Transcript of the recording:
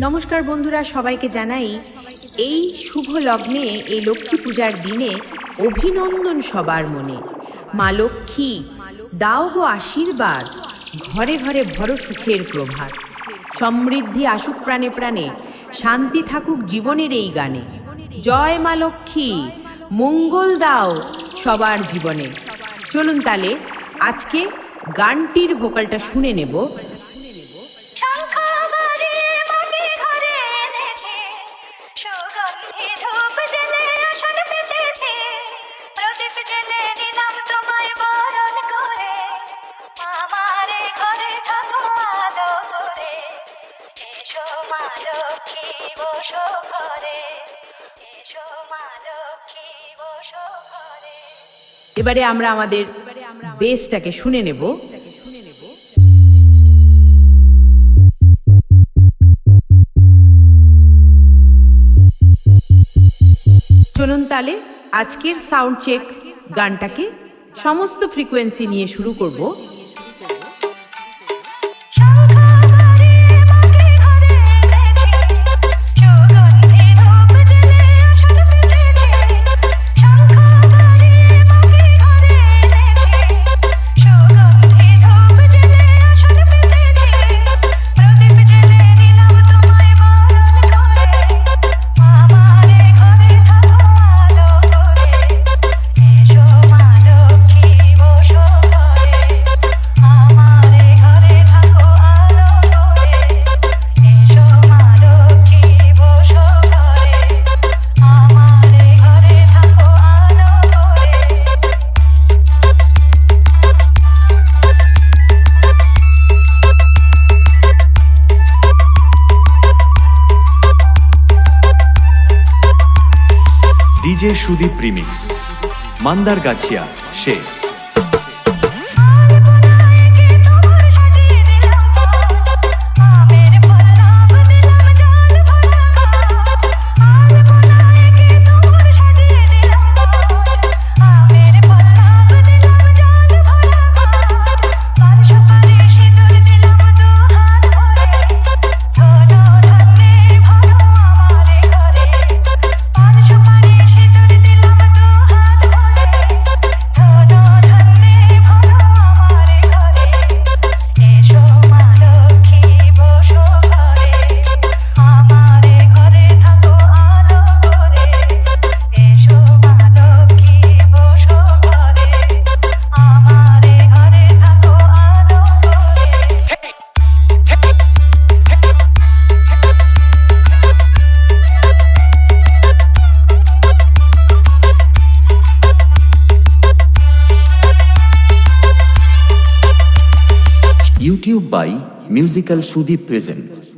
নমস্কার বন্ধুরা, সবাইকে জানাই এই শুভ লগ্নে, এই লক্ষ্মী পূজার দিনে অভিনন্দন সবার মনে। মা লক্ষ্মী দাও গো আশীর্বাদ, ঘরে ঘরে ভরো সুখের প্রভাত। সমৃদ্ধি আসুক প্রাণে প্রাণে, শান্তি থাকুক জীবনের এই গানে। জয় মা লক্ষ্মী, মঙ্গল দাও সবার জীবনে। চলুন তাহলে আজকে গানটির ভোকালটা শুনে নেব। এবারে আমরা আমাদের বেসটাকে শুনে নেব। চলুন তাহলে আজকের সাউন্ড চেক গানটাকে সমস্ত ফ্রিকোয়েন্সি নিয়ে শুরু করব। ডিজে সুদীপ রিমিক্স, মান্দারগাছিয়া সে। YouTube by Musical Sudeep present.